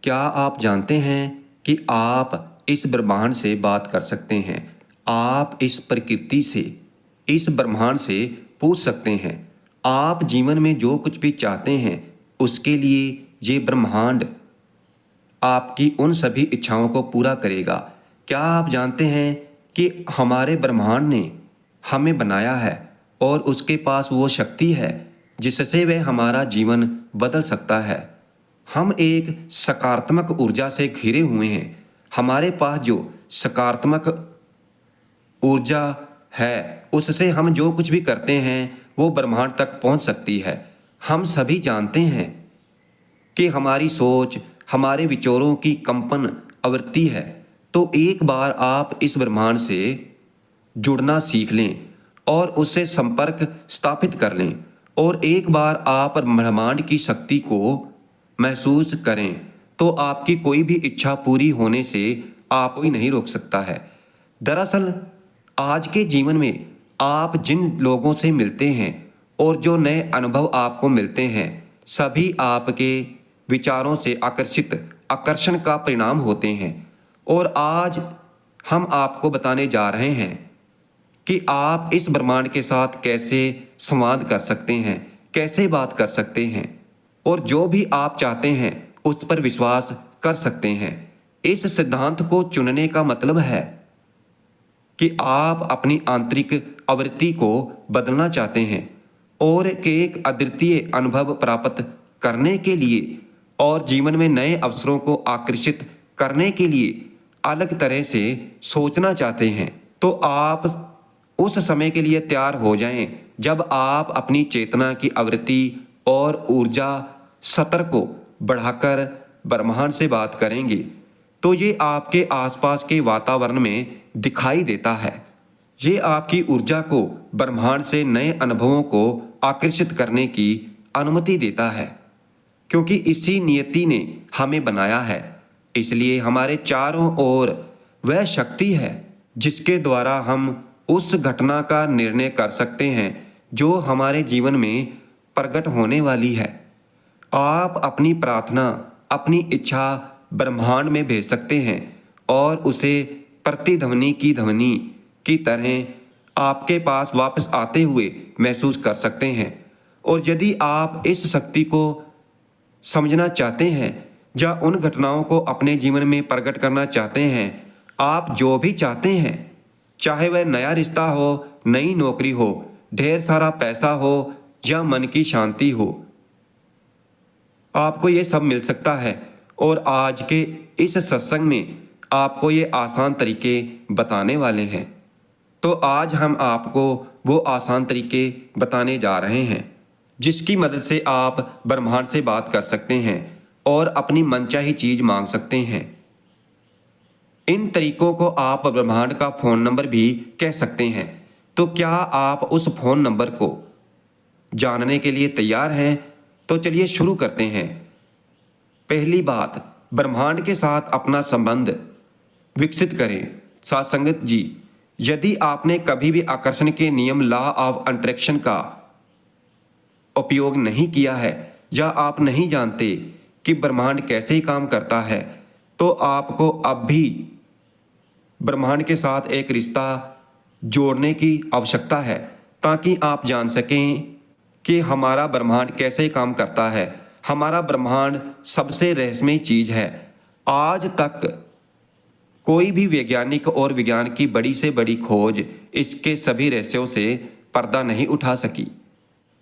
क्या आप जानते हैं कि आप इस ब्रह्मांड से बात कर सकते हैं? आप इस प्रकृति से, इस ब्रह्मांड से पूछ सकते हैं। आप जीवन में जो कुछ भी चाहते हैं, उसके लिए ये ब्रह्मांड आपकी उन सभी इच्छाओं को पूरा करेगा। क्या आप जानते हैं कि हमारे ब्रह्मांड ने हमें बनाया है और उसके पास वो शक्ति है जिससे वह हमारा जीवन बदल सकता है। हम एक सकारात्मक ऊर्जा से घिरे हुए हैं। हमारे पास जो सकारात्मक ऊर्जा है, उससे हम जो कुछ भी करते हैं वो ब्रह्मांड तक पहुंच सकती है। हम सभी जानते हैं कि हमारी सोच, हमारे विचारों की कंपन आवृत्ति है। तो एक बार आप इस ब्रह्मांड से जुड़ना सीख लें और उससे संपर्क स्थापित कर लें, और एक बार आप ब्रह्मांड की शक्ति को महसूस करें, तो आपकी कोई भी इच्छा पूरी होने से आपको ही नहीं रोक सकता है। दरअसल आज के जीवन में आप जिन लोगों से मिलते हैं और जो नए अनुभव आपको मिलते हैं, सभी आपके विचारों से आकर्षण का परिणाम होते हैं। और आज हम आपको बताने जा रहे हैं कि आप इस ब्रह्मांड के साथ कैसे संवाद कर सकते हैं, कैसे बात कर सकते हैं, और जो भी आप चाहते हैं उस पर विश्वास कर सकते हैं। इस सिद्धांत को चुनने का मतलब है कि आप अपनी आंतरिक आवृत्ति को बदलना चाहते हैं और एक अद्वितीय अनुभव प्राप्त करने के लिए और जीवन में नए अवसरों को आकर्षित करने के लिए अलग तरह से सोचना चाहते हैं। तो आप उस समय के लिए तैयार हो जाएं जब आप अपनी चेतना की आवृत्ति और ऊर्जा स्तर को बढ़ाकर ब्रह्मांड से बात करेंगे, तो ये आपके आसपास के वातावरण में दिखाई देता है। ये आपकी ऊर्जा को ब्रह्मांड से नए अनुभवों को आकर्षित करने की अनुमति देता है, क्योंकि इसी नियति ने हमें बनाया है। इसलिए हमारे चारों ओर वह शक्ति है जिसके द्वारा हम उस घटना का निर्णय कर सकते हैं जो हमारे जीवन में प्रकट होने वाली है। आप अपनी प्रार्थना, अपनी इच्छा ब्रह्मांड में भेज सकते हैं और उसे प्रतिध्वनि की ध्वनि की तरह आपके पास वापस आते हुए महसूस कर सकते हैं। और यदि आप इस शक्ति को समझना चाहते हैं या उन घटनाओं को अपने जीवन में प्रकट करना चाहते हैं, आप जो भी चाहते हैं, चाहे वह नया रिश्ता हो, नई नौकरी हो, ढेर सारा पैसा हो या मन की शांति हो, आपको ये सब मिल सकता है। और आज के इस सत्संग में आपको ये आसान तरीके बताने वाले हैं। तो आज हम आपको वो आसान तरीके बताने जा रहे हैं जिसकी मदद से आप ब्रह्मांड से बात कर सकते हैं और अपनी मनचाही चीज मांग सकते हैं। इन तरीकों को आप ब्रह्मांड का फोन नंबर भी कह सकते हैं। तो क्या आप उस फोन नंबर को जानने के लिए तैयार हैं? तो चलिए शुरू करते हैं। पहली बात, ब्रह्मांड के साथ अपना संबंध विकसित करें। सात्संगत जी, यदि आपने कभी भी आकर्षण के नियम, लॉ ऑफ अट्रैक्शन का उपयोग नहीं किया है या आप नहीं जानते कि ब्रह्मांड कैसे काम करता है, तो आपको अब भी ब्रह्मांड के साथ एक रिश्ता जोड़ने की आवश्यकता है, ताकि आप जान सकें कि हमारा ब्रह्मांड कैसे काम करता है। हमारा ब्रह्मांड सबसे रहस्यमय चीज है। आज तक कोई भी वैज्ञानिक और विज्ञान की बड़ी से बड़ी खोज इसके सभी रहस्यों से पर्दा नहीं उठा सकी।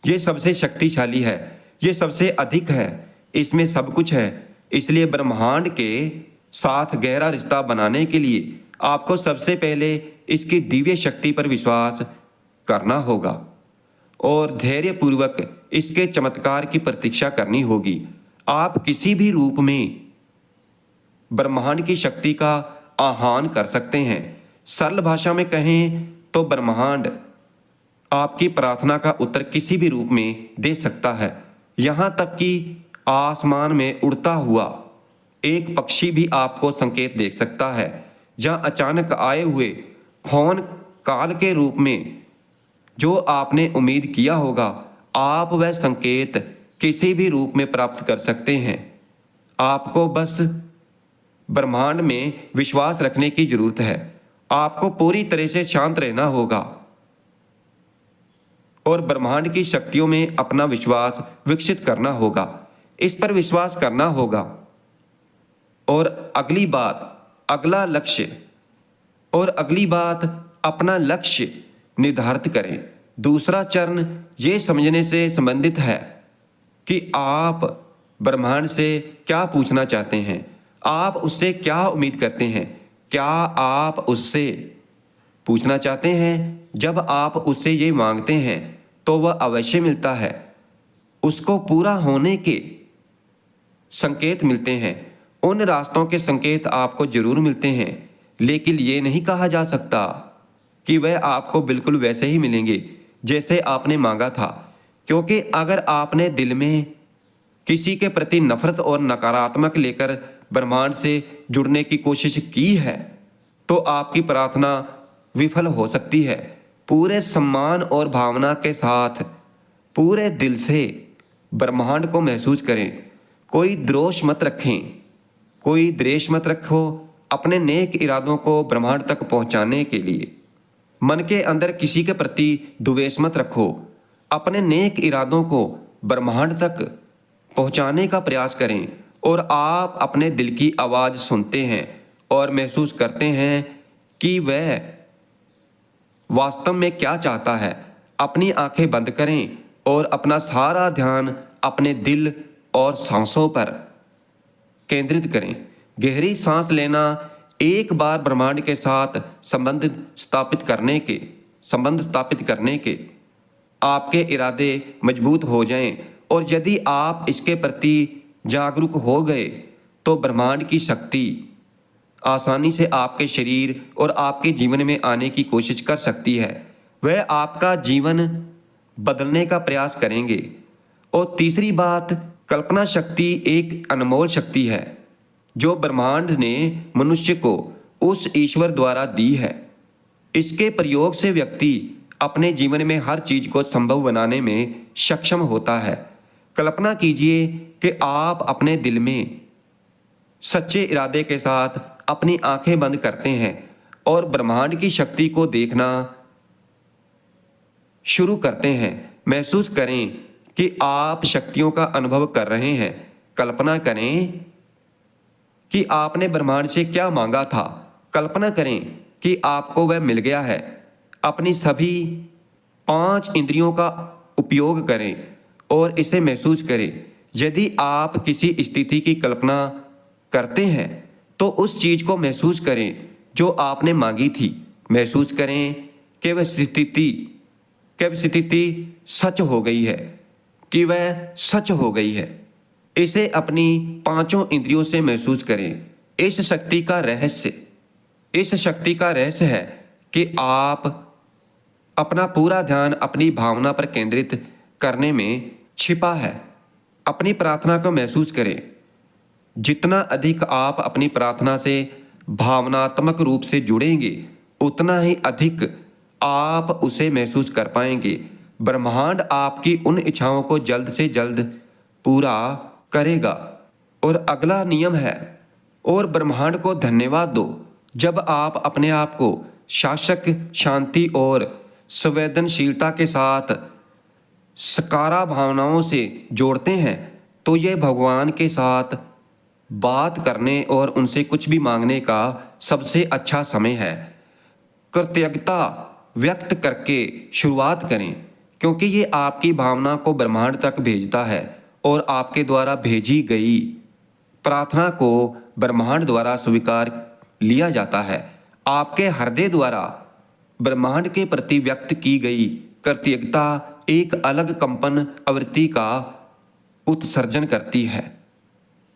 ये सबसे शक्तिशाली है, ये सबसे अधिक है, इसमें सब कुछ है। इसलिए ब्रह्मांड के साथ गहरा रिश्ता बनाने के लिए आपको सबसे पहले इसकी दिव्य शक्ति पर विश्वास करना होगा और धैर्यपूर्वक इसके चमत्कार की प्रतीक्षा करनी होगी। आप किसी भी रूप में ब्रह्मांड की शक्ति का आह्वान कर सकते हैं। सरल भाषा में कहें तो ब्रह्मांड आपकी प्रार्थना का उत्तर किसी भी रूप में दे सकता है। यहाँ तक कि आसमान में उड़ता हुआ एक पक्षी भी आपको संकेत दे सकता है, या अचानक आए हुए फोन कॉल के रूप में जो आपने उम्मीद किया होगा, आप वह संकेत किसी भी रूप में प्राप्त कर सकते हैं। आपको बस ब्रह्मांड में विश्वास रखने की जरूरत है। आपको पूरी तरह से शांत रहना होगा और ब्रह्मांड की शक्तियों में अपना विश्वास विकसित करना होगा। इस पर विश्वास करना होगा। और अगली बात अपना लक्ष्य निर्धारित करें। दूसरा चरण ये समझने से संबंधित है कि आप ब्रह्मांड से क्या पूछना चाहते हैं, आप उससे क्या उम्मीद करते हैं। क्या आप उससे पूछना चाहते हैं? जब आप उससे ये मांगते हैं तो वह अवश्य मिलता है। उसको पूरा होने के संकेत मिलते हैं। उन रास्तों के संकेत आपको जरूर मिलते हैं, लेकिन ये नहीं कहा जा सकता कि वह आपको बिल्कुल वैसे ही मिलेंगे जैसे आपने मांगा था। क्योंकि अगर आपने दिल में किसी के प्रति नफरत और नकारात्मक लेकर ब्रह्मांड से जुड़ने की कोशिश की है तो आपकी प्रार्थना विफल हो सकती है। पूरे सम्मान और भावना के साथ पूरे दिल से ब्रह्मांड को महसूस करें। कोई द्वेष मत रखो। अपने नेक इरादों को ब्रह्मांड तक पहुंचाने के लिए मन के अंदर किसी के प्रति द्वेष मत रखो। अपने नेक इरादों को ब्रह्मांड तक पहुंचाने का प्रयास करें और आप अपने दिल की आवाज़ सुनते हैं और महसूस करते हैं कि वह वास्तव में क्या चाहता है। अपनी आंखें बंद करें और अपना सारा ध्यान अपने दिल और सांसों पर केंद्रित करें। गहरी सांस लेना एक बार ब्रह्मांड के साथ संबंध स्थापित करने के आपके इरादे मजबूत हो जाएं और यदि आप इसके प्रति जागरूक हो गए तो ब्रह्मांड की शक्ति आसानी से आपके शरीर और आपके जीवन में आने की कोशिश कर सकती है। वह आपका जीवन बदलने का प्रयास करेंगे। और तीसरी बात, कल्पना शक्ति एक अनमोल शक्ति है जो ब्रह्मांड ने मनुष्य को उस ईश्वर द्वारा दी है। इसके प्रयोग से व्यक्ति अपने जीवन में हर चीज को संभव बनाने में सक्षम होता है। कल्पना कीजिए कि आप अपने दिल में सच्चे इरादे के साथ अपनी आंखें बंद करते हैं और ब्रह्मांड की शक्ति को देखना शुरू करते हैं। महसूस करें कि आप शक्तियों का अनुभव कर रहे हैं। कल्पना करें कि आपने ब्रह्मांड से क्या मांगा था। कल्पना करें कि आपको वह मिल गया है। अपनी सभी 5 इंद्रियों का उपयोग करें और इसे महसूस करें। यदि आप किसी स्थिति की कल्पना करते हैं तो उस चीज को महसूस करें जो आपने मांगी थी। महसूस करें कि वह स्थिति सच हो गई है। इसे अपनी 5 इंद्रियों से महसूस करें। इस शक्ति का रहस्य है कि आप अपना पूरा ध्यान अपनी भावना पर केंद्रित करने में छिपा है। अपनी प्रार्थना को महसूस करें। जितना अधिक आप अपनी प्रार्थना से भावनात्मक रूप से जुड़ेंगे उतना ही अधिक आप उसे महसूस कर पाएंगे। ब्रह्मांड आपकी उन इच्छाओं को जल्द से जल्द पूरा करेगा। और अगला नियम है, और ब्रह्मांड को धन्यवाद दो। जब आप अपने आप को शासक, शांति और संवेदनशीलता के साथ सकारा भावनाओं से जोड़ते हैं तो यह भगवान के साथ बात करने और उनसे कुछ भी मांगने का सबसे अच्छा समय है। कृतज्ञता व्यक्त करके शुरुआत करें, क्योंकि ये आपकी भावना को ब्रह्मांड तक भेजता है और आपके द्वारा भेजी गई प्रार्थना को ब्रह्मांड द्वारा स्वीकार लिया जाता है। आपके हृदय द्वारा ब्रह्मांड के प्रति व्यक्त की गई कृतज्ञता एक अलग कंपन आवृत्ति का उत्सर्जन करती है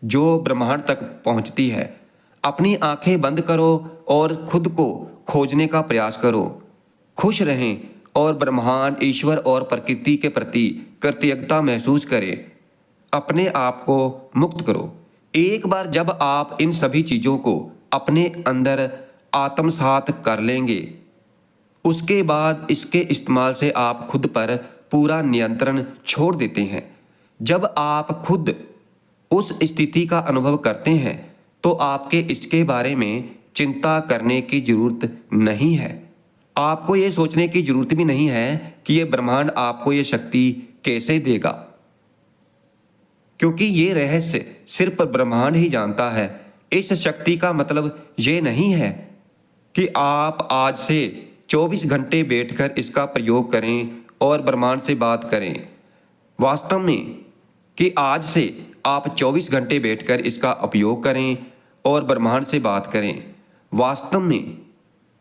जो ब्रह्मांड तक पहुंचती है। अपनी आंखें बंद करो और खुद को खोजने का प्रयास करो। खुश रहें और ब्रह्मांड, ईश्वर और प्रकृति के प्रति कृतज्ञता महसूस करें। अपने आप को मुक्त करो। एक बार जब आप इन सभी चीजों को अपने अंदर आत्मसात कर लेंगे, उसके बाद इसके इस्तेमाल से आप खुद पर पूरा नियंत्रण छोड़ देते हैं। जब आप खुद उस स्थिति का अनुभव करते हैं तो आपके इसके बारे में चिंता करने की जरूरत नहीं है। आपको ये सोचने की जरूरत भी नहीं है कि ये ब्रह्मांड आपको ये शक्ति कैसे देगा, क्योंकि ये रहस्य सिर्फ ब्रह्मांड ही जानता है। इस शक्ति का मतलब ये नहीं है कि आप आज से 24 घंटे बैठकर इसका प्रयोग करें और ब्रह्मांड से बात करें। वास्तव में कि आज से आप 24 घंटे बैठकर इसका उपयोग करें और ब्रह्मांड से बात करें। वास्तव में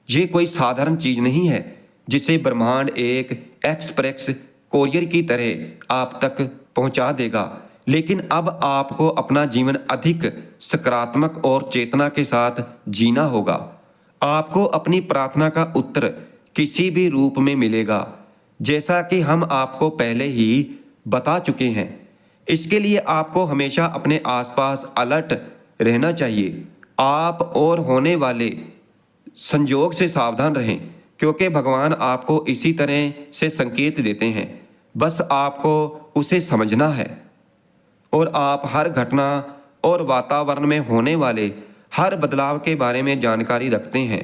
ये कोई साधारण चीज नहीं है जिसे ब्रह्मांड एक एक्सप्रेस कोरियर की तरह आप तक पहुंचा देगा। लेकिन अब आपको अपना जीवन अधिक सकारात्मक और चेतना के साथ जीना होगा। आपको अपनी प्रार्थना का उत्तर किसी भी रूप में मिलेगा, जैसा कि हम आपको पहले ही बता चुके हैं। इसके लिए आपको हमेशा अपने आसपास अलर्ट रहना चाहिए। आप और होने वाले संयोग से सावधान रहें, क्योंकि भगवान आपको इसी तरह से संकेत देते हैं। बस आपको उसे समझना है और आप हर घटना और वातावरण में होने वाले हर बदलाव के बारे में जानकारी रखते हैं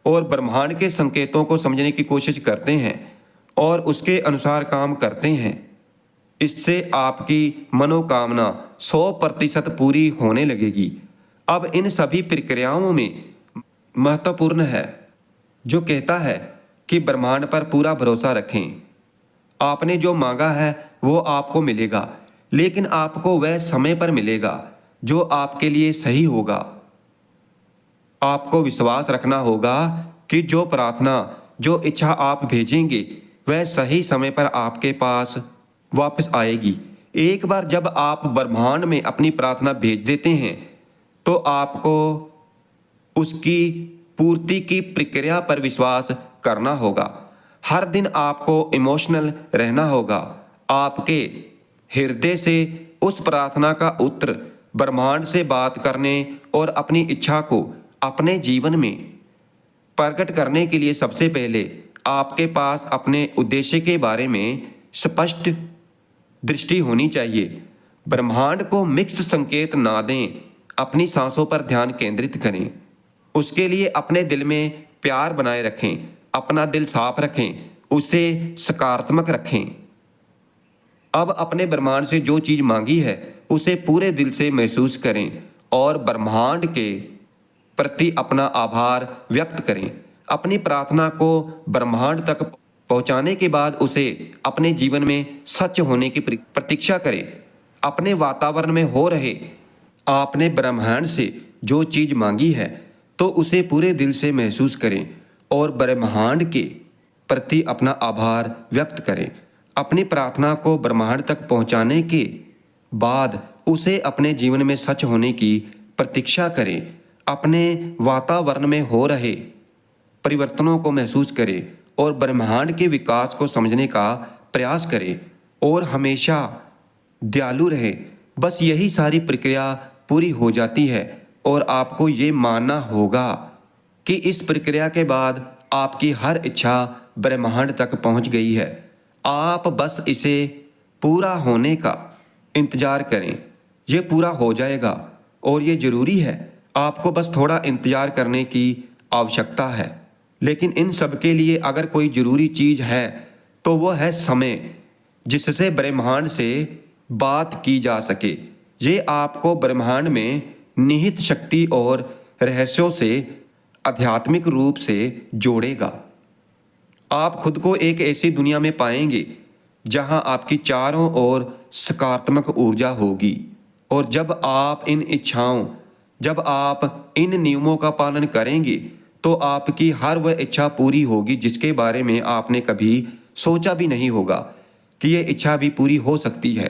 और ब्रह्मांड के संकेतों को समझने की कोशिश करते हैं और उसके अनुसार काम करते हैं। इससे आपकी मनोकामना 100% पूरी होने लगेगी। अब इन सभी प्रक्रियाओं में महत्वपूर्ण है जो कहता है कि ब्रह्मांड पर पूरा भरोसा रखें। आपने जो मांगा है वो आपको मिलेगा, लेकिन आपको वह समय पर मिलेगा जो आपके लिए सही होगा। आपको विश्वास रखना होगा कि जो प्रार्थना, जो इच्छा आप भेजेंगे वह सही समय पर आपके पास वापस आएगी। एक बार जब आप ब्रह्मांड में अपनी प्रार्थना भेज देते हैं तो आपको उसकी पूर्ति की प्रक्रिया पर विश्वास करना होगा। हर दिन आपको इमोशनल रहना होगा। आपके हृदय से उस प्रार्थना का उत्तर ब्रह्मांड से बात करने और अपनी इच्छा को अपने जीवन में प्रकट करने के लिए सबसे पहले आपके पास अपने उद्देश्य के बारे में स्पष्ट दृष्टि होनी चाहिए। ब्रह्मांड को मिक्स संकेत ना दें, अपनी सांसों पर ध्यान केंद्रित करें। उसके लिए अपने दिल में प्यार बनाए रखें, अपना दिल साफ रखें, उसे सकारात्मक रखें। अब अपने ब्रह्मांड से जो चीज मांगी है उसे पूरे दिल से महसूस करें और ब्रह्मांड के प्रति अपना आभार व्यक्त करें। अपनी प्रार्थना को ब्रह्मांड तक पहुंचाने के बाद उसे अपने जीवन में सच होने की प्रतीक्षा करें। अपने वातावरण में हो रहे आपने ब्रह्मांड से जो चीज मांगी है तो उसे पूरे दिल से महसूस करें और ब्रह्मांड के प्रति अपना आभार व्यक्त करें। अपनी प्रार्थना को ब्रह्मांड तक पहुंचाने के बाद उसे अपने जीवन में सच होने की प्रतीक्षा करें। अपने वातावरण में हो रहे परिवर्तनों को महसूस करें और ब्रह्मांड के विकास को समझने का प्रयास करें और हमेशा दयालु रहें। बस यही सारी प्रक्रिया पूरी हो जाती है और आपको ये मानना होगा कि इस प्रक्रिया के बाद आपकी हर इच्छा ब्रह्मांड तक पहुंच गई है। आप बस इसे पूरा होने का इंतजार करें। ये पूरा हो जाएगा और ये जरूरी है। आपको बस थोड़ा इंतजार करने की आवश्यकता है। लेकिन इन सब के लिए अगर कोई जरूरी चीज है तो वो है समय, जिससे ब्रह्मांड से बात की जा सके। ये आपको ब्रह्मांड में निहित शक्ति और रहस्यों से आध्यात्मिक रूप से जोड़ेगा। आप खुद को एक ऐसी दुनिया में पाएंगे जहां आपकी चारों ओर सकारात्मक ऊर्जा होगी। और जब आप इन नियमों का पालन करेंगे तो आपकी हर वह इच्छा पूरी होगी जिसके बारे में आपने कभी सोचा भी नहीं होगा कि ये इच्छा भी पूरी हो सकती है।